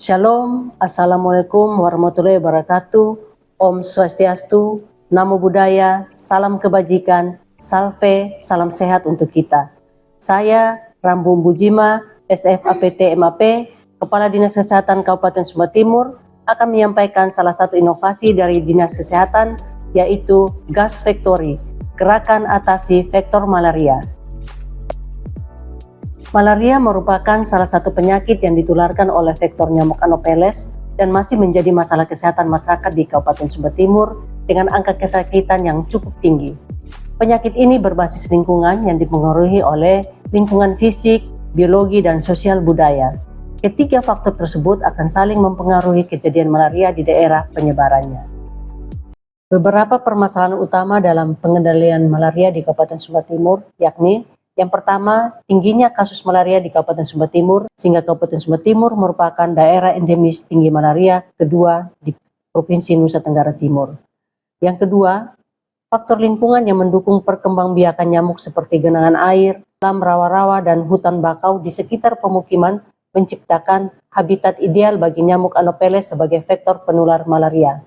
Shalom, Assalamualaikum warahmatullahi wabarakatuh. Om Swastiastu, Namo Buddhaya, salam kebajikan, salve, salam sehat untuk kita. Saya Rambu Bujima, SFAPT MAP, Kepala Dinas Kesehatan Kabupaten Sumba Timur, akan menyampaikan salah satu inovasi dari Dinas Kesehatan, yaitu Gas Factory, Gerakan Atasi Vektor Malaria. Malaria merupakan salah satu penyakit yang ditularkan oleh vektor nyamuk Anopheles dan masih menjadi masalah kesehatan masyarakat di Kabupaten Sumba Timur dengan angka kesakitan yang cukup tinggi. Penyakit ini berbasis lingkungan yang dipengaruhi oleh lingkungan fisik, biologi, dan sosial budaya. Ketiga faktor tersebut akan saling mempengaruhi kejadian malaria di daerah penyebarannya. Beberapa permasalahan utama dalam pengendalian malaria di Kabupaten Sumba Timur yakni yang pertama, tingginya kasus malaria di Kabupaten Sumba Timur, sehingga Kabupaten Sumba Timur merupakan daerah endemis tinggi malaria kedua di Provinsi Nusa Tenggara Timur. Yang kedua, faktor lingkungan yang mendukung perkembangbiakan nyamuk seperti genangan air, alam rawa-rawa, dan hutan bakau di sekitar pemukiman menciptakan habitat ideal bagi nyamuk Anopheles sebagai vektor penular malaria.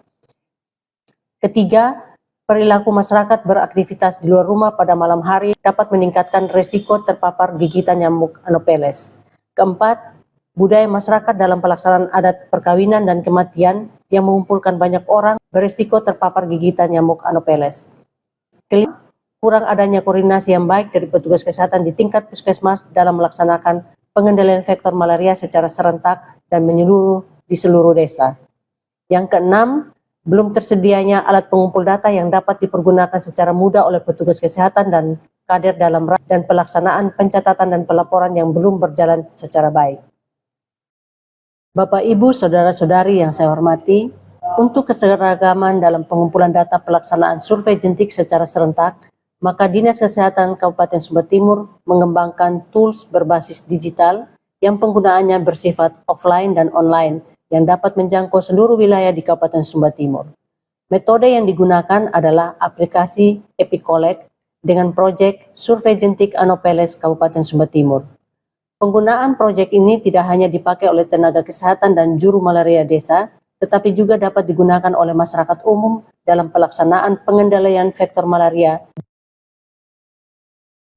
Ketiga, perilaku masyarakat beraktivitas di luar rumah pada malam hari dapat meningkatkan resiko terpapar gigitan nyamuk Anopheles. Keempat, budaya masyarakat dalam pelaksanaan adat perkawinan dan kematian yang mengumpulkan banyak orang berisiko terpapar gigitan nyamuk Anopheles. Kelima, kurang adanya koordinasi yang baik dari petugas kesehatan di tingkat puskesmas dalam melaksanakan pengendalian vektor malaria secara serentak dan menyeluruh di seluruh desa. Yang keenam, belum tersedianya alat pengumpul data yang dapat dipergunakan secara mudah oleh petugas kesehatan dan kader dalam dan pelaksanaan pencatatan dan pelaporan yang belum berjalan secara baik. Bapak, Ibu, Saudara-saudari yang saya hormati, untuk keseragaman dalam pengumpulan data pelaksanaan survei jentik secara serentak, maka Dinas Kesehatan Kabupaten Sumba Timur mengembangkan tools berbasis digital yang penggunaannya bersifat offline dan online, yang dapat menjangkau seluruh wilayah di Kabupaten Sumba Timur. Metode yang digunakan adalah aplikasi EpiCollect dengan proyek Survei Jentik Anopheles Kabupaten Sumba Timur. Penggunaan proyek ini tidak hanya dipakai oleh tenaga kesehatan dan juru malaria desa, tetapi juga dapat digunakan oleh masyarakat umum dalam pelaksanaan pengendalian vektor malaria.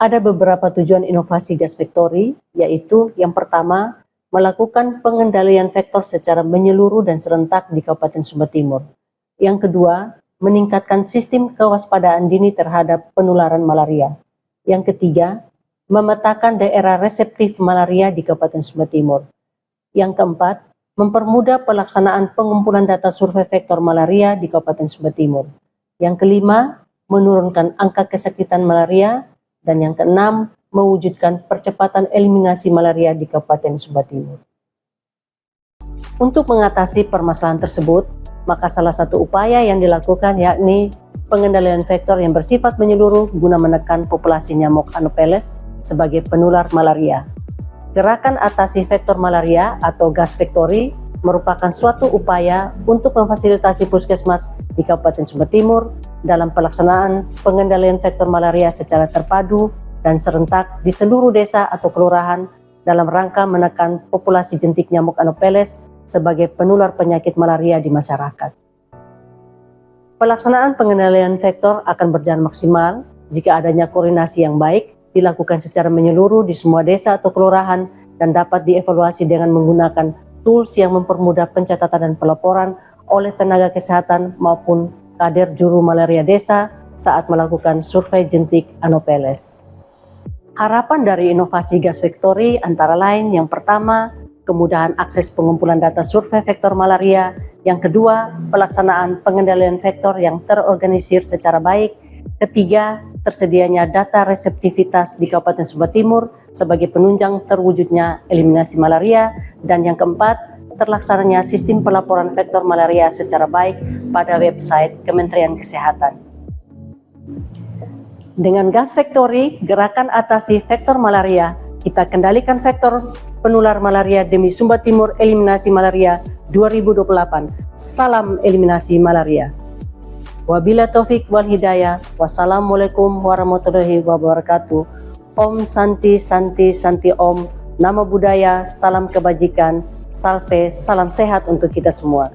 Ada beberapa tujuan inovasi Gas Factory, yaitu yang pertama, melakukan pengendalian vektor secara menyeluruh dan serentak di Kabupaten Sumba Timur. Yang kedua, meningkatkan sistem kewaspadaan dini terhadap penularan malaria. Yang ketiga, memetakan daerah reseptif malaria di Kabupaten Sumba Timur. Yang keempat, mempermudah pelaksanaan pengumpulan data survei vektor malaria di Kabupaten Sumba Timur. Yang kelima, menurunkan angka kesakitan malaria. Dan yang keenam, mewujudkan percepatan eliminasi malaria di Kabupaten Sumba Timur. Untuk mengatasi permasalahan tersebut, maka salah satu upaya yang dilakukan yakni pengendalian vektor yang bersifat menyeluruh guna menekan populasi nyamuk Anopheles sebagai penular malaria. Gerakan Atasi Vektor Malaria atau Gas Factory merupakan suatu upaya untuk memfasilitasi puskesmas di Kabupaten Sumba Timur dalam pelaksanaan pengendalian vektor malaria secara terpadu dan serentak di seluruh desa atau kelurahan dalam rangka menekan populasi jentik nyamuk Anopheles sebagai penular penyakit malaria di masyarakat. Pelaksanaan pengendalian vektor akan berjalan maksimal jika adanya koordinasi yang baik dilakukan secara menyeluruh di semua desa atau kelurahan dan dapat dievaluasi dengan menggunakan tools yang mempermudah pencatatan dan pelaporan oleh tenaga kesehatan maupun kader juru malaria desa saat melakukan survei jentik Anopheles. Harapan dari inovasi Gas Factory antara lain yang pertama, kemudahan akses pengumpulan data survei vektor malaria, yang kedua, pelaksanaan pengendalian vektor yang terorganisir secara baik, ketiga, tersedianya data reseptivitas di Kabupaten Sumba Timur sebagai penunjang terwujudnya eliminasi malaria, dan yang keempat, terlaksananya sistem pelaporan vektor malaria secara baik pada website Kementerian Kesehatan. Dengan Gas Factory, Gerakan Atasi Vektor Malaria, kita kendalikan vektor penular malaria demi Sumba Timur Eliminasi Malaria 2028. Salam eliminasi malaria. Wabila taufik wal hidayah. Wassalamualaikum warahmatullahi wabarakatuh. Om Santi Santi Santi Om. Namo Buddhaya, salam kebajikan, Salve, salam sehat untuk kita semua.